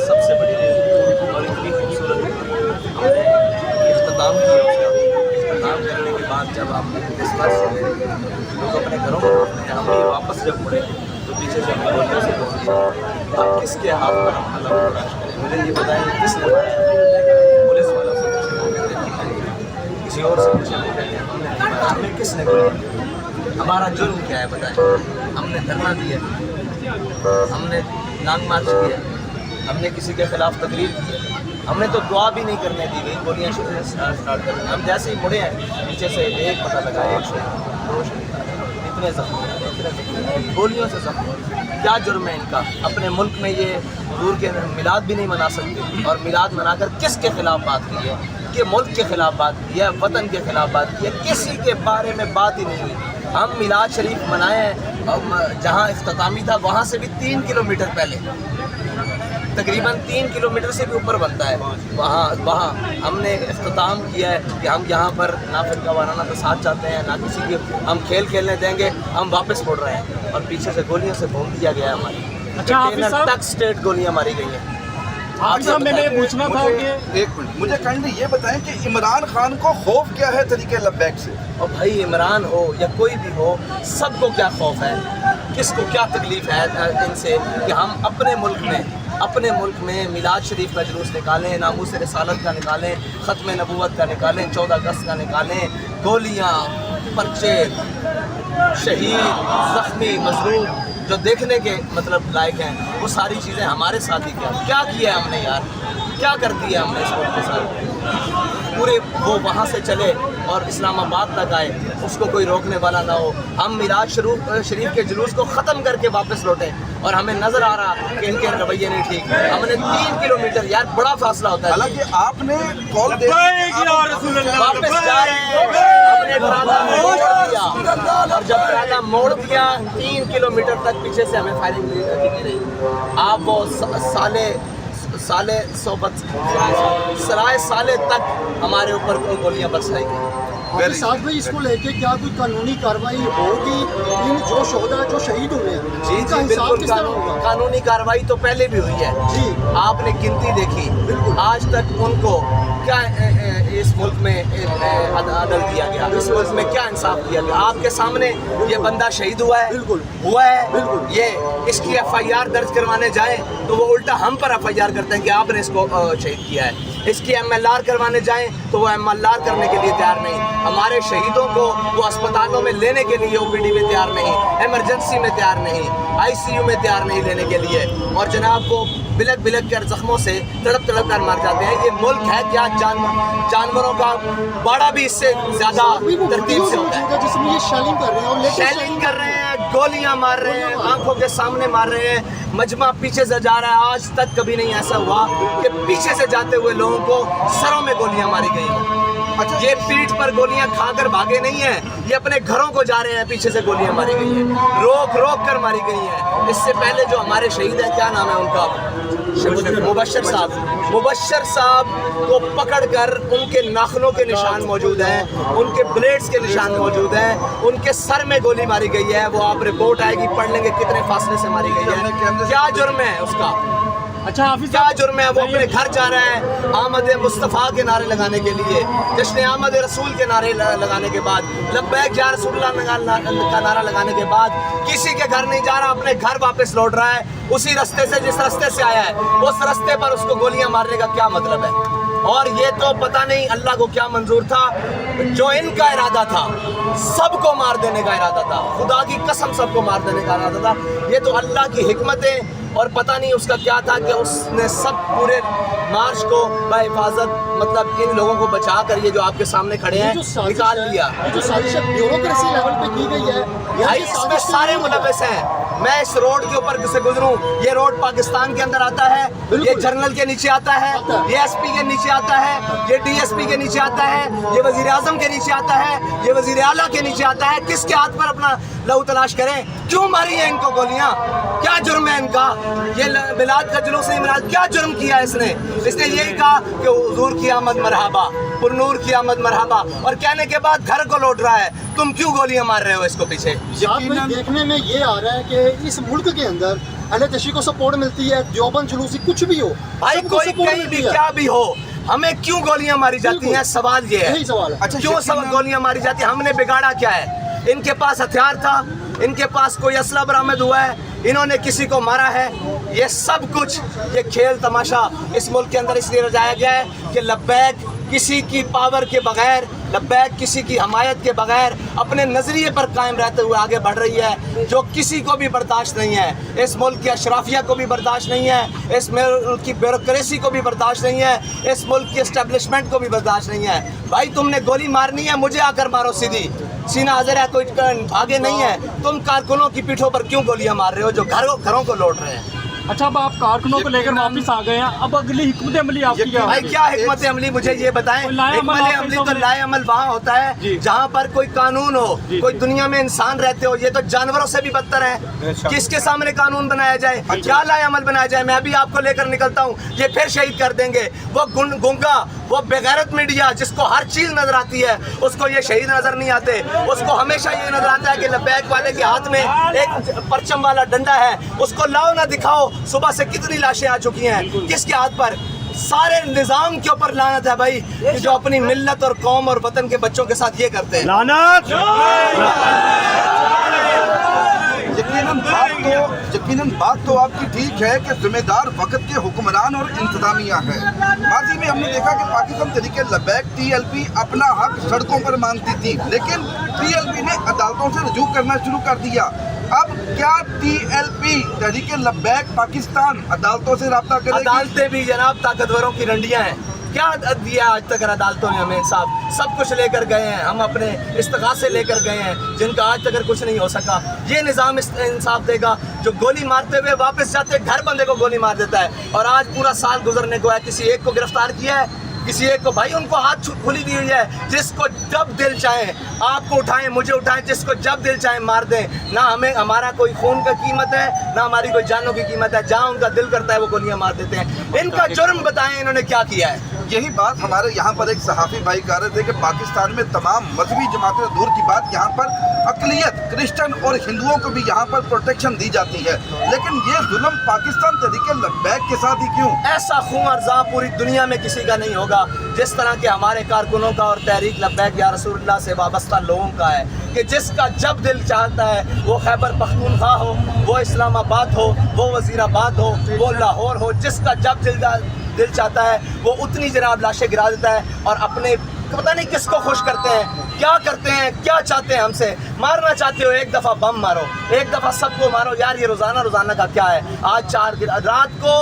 سب سے بڑی اور اتنی خوبصورت ہم نے اختتام کیا اس کا. اختتام کرنے کے بعد جب آپ نے اس بار سے لوگ اپنے گھروں میں لوٹنے ہیں, ہم بھی واپس جب مڑے تو پیچھے سے ہمیں گولیوں سے بول دیا اب کس کے ہاتھ پر ہم حلم تلاش کریں. مجھے یہ بتائیں کس نے مارا, پولیس والوں سے پوچھے وہ کہتے ہیں کسی اور سے پوچھے وہ کہتے ہیں ہمیں کس نے گولی دی. ہمارا جرم کیا ہے بتائیں؟ ہم نے دھرنا دیا, ہم نے لانگ مارچ کیا, ہم نے کسی کے خلاف تقریر کی, ہم نے تو دعا بھی نہیں کرنے دی گئی, گولیاں اسٹارٹ کر دیں. ہم جیسے ہی مڑے ہیں پیچھے سے ایک پتہ لگا, ایک شہید, دو شہید, اتنے زخمی, گولیوں سے زخمی. کیا جرم ہے ان کا؟ اپنے ملک میں یہ حضور کے میلاد بھی نہیں منا سکتے, اور میلاد منا کر کس کے خلاف بات کی ہے؟ کہ ملک کے خلاف بات کی ہے, وطن کے خلاف بات کی ہے, کسی کے بارے میں بات ہی نہیں ہوئی. ہم میلاد شریف منائے ہیں جہاں اختتامی تھا وہاں سے بھی 3 کلومیٹر پہلے, تقریباً 3 کلومیٹر سے بھی اوپر بنتا ہے, وہاں ہم نے اختتام کیا ہے کہ ہم یہاں پر نہ فرقہ وارانہ کے ساتھ چاہتے ہیں, نہ کسی کے ہم کھیل کھیلنے دیں گے. ہم واپس مڑ رہے ہیں اور پیچھے سے گولیوں سے بھون دیا گیا ہے ہماری. تک اسٹیٹ گولیاں ماری گئی ہیں. میں پوچھنا تھا کہ ایک منٹ مجھے کائنڈلی یہ بتائیں کہ عمران خان کو خوف کیا ہے طریقے لبیک سے؟ اور بھائی عمران ہو یا کوئی بھی ہو, سب کو کیا خوف ہے, کس کو کیا تکلیف ہے ان سے کہ ہم اپنے ملک میں میلاد شریف کا جلوس نکالیں, ناموس رسالت کا نکالیں, ختم نبوت کا نکالیں, 14 اگست کا نکالیں, گولیاں, پرچے, شہید, زخمی, مظلوم جو دیکھنے کے مطلب لائق ہیں, وہ ساری چیزیں ہمارے ساتھ ہی کیا کیا ہے ہم نے یار, کیا کر دیا ہم نے اس وقت کے ساتھ. پورے وہ وہاں سے چلے اور اسلام آباد تک آئے, اس کو کوئی روکنے والا نہ ہو. ہم میلاد شریف کے جلوس کو ختم کر کے واپس لوٹیں اور ہمیں نظر آ رہا کہ ان کے رویے نہیں ٹھیک. ہم نے 3 کلومیٹر, یار بڑا فاصلہ ہوتا ہے. حالانکہ آپ نے کال دے واپس جا رہے ہیں, ہم نے ارادہ موڑ دیا, اور جب ارادہ موڑ دیا 3 کلومیٹر تک پیچھے سے ہمیں فائرنگ دی رہی. آپ وہ سالے صحبت سرائے سالے تک ہمارے اوپر گولیاں برسائی گئی. ساتھ میں اس کو لے کے کیا کوئی قانونی کارروائی ہوگی ان جو شہدا جو شہید ہوئے ہیں؟ جی بالکل قانونی کارروائی تو پہلے بھی ہوئی ہے. جی آپ نے گنتی دیکھی, آج تک ان کو کیا اس ملک میں عدل دیا گیا, اس ملک میں کیا انصاف دیا گیا؟ آپ کے سامنے یہ بندہ شہید ہوا ہے, یہ اس کی FIR درج کروانے جائیں تو وہ الٹا ہم پر FIR کرتے ہیں کہ آپ نے اس کو شہید کیا ہے. اس کی MLR کروانے جائیں تو وہ MLR کرنے کے لیے تیار نہیں. ہمارے شہیدوں کو وہ اسپتالوں میں لینے کے لیے OPD میں تیار نہیں, ایمرجنسی میں تیار نہیں, ICU میں تیار نہیں لینے کے لیے, اور جناب وہ بلک کر زخموں سے تڑپ کر مر جاتے ہیں. یہ ملک ہے کیا جانوروں کا باڑا بھی اس سے زیادہ ترتیب سے ہوتا ہے. جس میں یہ شیلنگ کر رہے ہیں, گولیاں مار رہے ہیں, آنکھوں کے سامنے مار رہے ہیں, مجمع پیچھے سے جا رہا ہے. آج تک کبھی نہیں ایسا ہوا کہ پیچھے سے جاتے ہوئے لوگوں کو سروں میں گولیاں ماری گئی. یہ پیٹھ پر گولیاں کھا کر بھاگے نہیں ہیں, یہ اپنے گھروں کو جا رہے ہیں, پیچھے سے گولیاں ماری گئی ہیں, روک کر ماری گئی ہیں. اس سے پہلے جو ہمارے شہید ہیں, کیا نام ہے ان کا, مبشر صاحب کو پکڑ کر ان کے ناخنوں کے نشان موجود ہیں, ان کے بلیڈز کے نشان موجود ہیں, ان کے سر میں گولی ماری گئی ہے. وہ آپ رپورٹ آئے گی, پڑھ لیں گے کتنے فاصلے سے ماری گئی ہے. کیا جرم ہے اس کا, کیا جرم ہے؟ وہ اپنے گھر جا رہا ہے آمد مصطفیٰ کے نعرے لگانے کے لیے, جشن آمد رسول کے نعرے لگانے کے بعد, لبیک یا رسول اللہ کا نعرہ لگانے کے بعد کسی کے گھر نہیں جا رہا, اپنے گھر واپس لوٹ رہا ہے اسی رستے سے جس رستے سے آیا ہے. اس رستے پر اس کو گولیاں مارنے کا کیا مطلب ہے؟ اور یہ تو پتہ نہیں اللہ کو کیا منظور تھا, جو ان کا ارادہ تھا سب کو مار دینے کا ارادہ تھا, خدا کی قسم سب کو مار دینے کا ارادہ تھا. یہ تو اللہ کی حکمتیں, اور پتہ نہیں اس کا کیا تھا کہ اس نے سب پورے مارچ کو بحفاظت मतलब इन लोगों को बचा कर ये जो आपके सामने खड़े हैं जो साजिश निकाल है, लिया। ये जो साजिश ब्यूरोक्रेसी लेवल पे की गई है, भाई ये इसमें साजिश सारे मुलविस हैं। मैं इस रोड के ऊपर से गुजरूं, ये रोड पाकिस्तान के अंदर आता है, ये जनरल के नीचे आता है, ये एसपी के नीचे आता है, ये डीएसपी के नीचे आता है, ये वजीर आजम के नीचे आता है, ये वजीर आला के नीचे आता है। किसके हाथ पर अपना लहू तलाश करें? क्यों मारी है इनको गोलियां? क्या जुर्म है इनका? ये मिलाद का जुलूस इमरान क्या जुर्म किया इसने? इसने यही कहा कि हुजूर की आमद मरहबा, पुरनूर की आमद मरहबा, और कहने के बाद घर को लौट रहा है। तुम क्यों गोलियां मार रहे हो इसको पीछे? साथ में देखने में ये आ रहा है कि इस मुल्क के अंदर अहले तशरीह को सपोर्ट मिलती है, देवबंद जुलूसी कुछ भी हो, भाई सबको कोई support कहीं भी मिलती है। क्या भी हो, हमें क्यों गोलियां मारी जाती बिल्कुल। हैं? सवाल ये है, यही सवाल है। अच्छा, क्यों सब गोलियां मारी जाती हैं? हमने बिगाड़ा क्या है? इनके पास हथियार था, इनके पास कोई असला बरामद हुआ है, इन्होंने किसी को मारा है। ये सब कुछ ये खेल तमाशा इस मुल्क के अंदर इसलिए रचाया गया है कि लब्बैक किसी की पावर के बगैर, लब्बैक किसी की हमायत के बगैर अपने नज़रिए पर कायम रहते हुए आगे बढ़ रही है, जो किसी को भी बर्दाश्त नहीं है। इस मुल्क की अशराफिया को भी बर्दाश्त नहीं है, इस मुल्क की ब्यूरोक्रेसी को भी बर्दाश्त नहीं है, इस मुल्क की एस्टेब्लिशमेंट को भी बर्दाश्त नहीं है। भाई तुमने गोली मारनी है, मुझे आकर मारो सीधी, सीना हाजिर है, कोई आगे नहीं है। तुम कारकुनों की पीठों पर क्यों गोलियां मार रहे हो जो घरों को लौट रहे हैं? अच्छा, अब आप कारकुनों को लेकर वापस आ गए हैं, अब अगली हिकमत अमली आपकी क्या भाई है? क्या हिकमत अमली, मुझे ये बताएं। लाए अमल हिकमत आप अमली कैसे तो लाए अमल वहाँ होता है जी। जहाँ पर कोई कानून हो, जी। कोई दुनिया में इंसान रहते हो। ये तो जानवरों से भी बदतर है। किसके सामने कानून बनाया जाए, क्या लाए अमल बनाया जाए? मैं अभी आपको लेकर निकलता हूँ, ये फिर शहीद कर देंगे। वो गुंगा, वो बेगैरत मीडिया जिसको हर चीज नजर आती है, उसको ये शहीद नजर नहीं आते। उसको हमेशा ये नजर आता है कि लब्बैक वाले के हाथ में एक परचम वाला डंडा है, उसको लाओ ना दिखाओ। सुबह से कितनी लाशें आ चुकी हैं, किसके हाथ पर? सारे निजाम के ऊपर लानत है भाई, कि जो अपनी मिल्लत और कौम और वतन के बच्चों के साथ ये करते हैं। यकीनन बात तो आपकी ठीक है कि जिम्मेदार वक्त के हुक्मरान और इंतजामिया है। माजी में हमने देखा कि पाकिस्तान तरीके लब्बैक टीएलपी अपना हक सड़कों पर मांगती थी, लेकिन टीएलपी ने अदालतों से रजू करना शुरू कर दिया। अब क्या टीएलपी तहरीके लब्बैक पाकिस्तान अदालतों से रब्ता करेगी? अदालतें भी जनाब ताकतवरों की रंडियां हैं। क्या दिया आज तक अदालतों ने हमें इंसाफ? सब कुछ लेकर गए हैं, हम अपने इस्तिगासे लेकर गए हैं, जिनका आज तक कुछ नहीं हो सका। ये निज़ाम इंसाफ देगा जो गोली मारते हुए वापस जाते घर बंदे को गोली मार देता है। और आज पूरा साल गुजरने को है, किसी एक को गिरफ्तार किया है, किसी एक को, भाई उनको हाथ खुली दी हुई है। जिसको जब दिल चाहे आपको उठाएं, मुझे उठाएं, जिसको जब दिल चाहे मार दें। ना हमें हमारा कोई खून का कीमत है, ना हमारी कोई जानों की कीमत है। जहाँ उनका दिल करता है वो गोलियां मार देते हैं। इनका जुर्म बताएं, इन्होंने क्या किया है? यही बात हमारे यहाँ पर एक सहाफ़ी भाई कह रहे थे कि पाकिस्तान में तमाम मजहबी जमातें दूर की बात, यहाँ पर अकलियत क्रिश्चियन और हिंदुओं को भी यहाँ पर प्रोटेक्शन दी जाती है, लेकिन ये जुल्म पाकिस्तान तरीके लब्बैक के साथ ही क्यों? ऐसा खून और जाम पूरी दुनिया में किसी का नहीं होगा जिस तरह के हमारे कारकुनों का और तहरीक लब्बैक या रसूलुल्लाह से वाबस्ता लोगों का है, कि जिसका जब दिल चाहता है, वो खैबर पख्तूनख्वा हो, वो इस्लामाबाद हो, वो वज़ीराबाद हो, वो लाहौर हो, जिसका जब दिल चाहता है वो उतनी जनाब लाशें गिरा देता है और अपने पता नहीं किसको खुश करते हैं, क्या करते हैं, क्या चाहते हैं हमसे। मारना चाहते हो एक दफ़ा बम मारो, एक दफ़ा सबको मारो यार। ये रोज़ाना का क्या है? आज 4 दिन रात को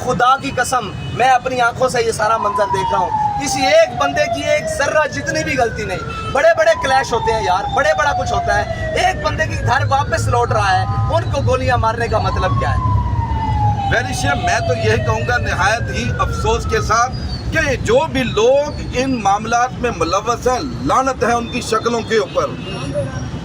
खुदा की कसम मैं अपनी आंखों से ये सारा मंजर देख रहा हूँ। किसी एक बंदे की एक जर्रा जितनी भी गलती नहीं। बड़े बड़े क्लैश होते हैं यार, बड़े बड़ा कुछ होता है। एक बंदे की घर वापस लौट रहा है, उनको गोलियां मारने का मतलब क्या है? वैरिशे मैं तो यही कहूँगा निहायत ही अफसोस के साथ कि जो भी लोग इन मामलात में मुलव्वस हैं, लानत है उनकी शक्लों के ऊपर,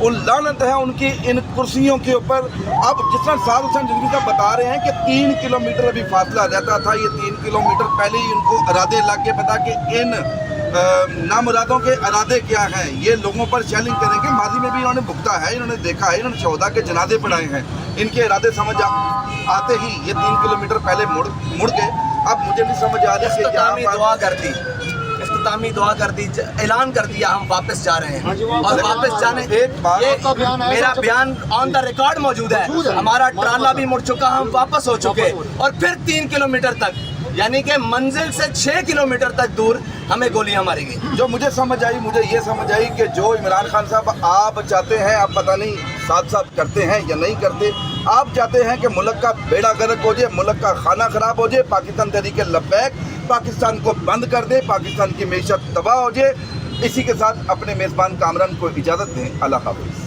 उन लानत है उनकी इन कुर्सियों के ऊपर। अब जिस तरह साद हुसैन रिजवी साहब बता रहे हैं कि 3 किलोमीटर अभी फासला रहता था, ये 3 किलोमीटर पहले ही उनको इरादे लग के पता कि इन नामुरादों के इरादे क्या हैं, ये लोगों पर शेलिंग करेंगे। माजी में भी इन्होंने भुगता है, इन्होंने देखा है, इन्होंने शोहदा के जनाजे पढ़ाए हैं। इनके इरादे समझ आते ही ये 3 किलोमीटर पहले मुड़ गए। अब मुझे नहीं समझ आ रही कि यहाँ पर दुआ कर दी, इख्तितामी दुआ कर दी, ऐलान कर दिया हम वापस जा रहे हैं। और वापस जाने एक बात आपका बयान है, मेरा बयान ऑन द रिकॉर्ड मौजूद है। हमारा ट्राला भी मुड़ चुका, हम वापस हो चुके और फिर 3 किलोमीटर तक, यानी कि मंजिल से 6 किलोमीटर तक दूर हमें गोलियां मारी गई। जो मुझे समझ आई, मुझे ये समझ आई कि जो इमरान खान साहब आप चाहते हैं, आप पता नहीं साथ साथ करते हैं या नहीं करते। आप चाहते हैं कि मुल्क का बेड़ा गर्क हो जाए, मुल्क का खाना खराब हो जाए, पाकिस्तान तहरीके लब्बैक पाकिस्तान को बंद कर दे, पाकिस्तान की मैशत तबाह हो जाए। इसी के साथ अपने मेज़बान कामरान को इजाज़त दें। अल्लाह हाफ़िज़।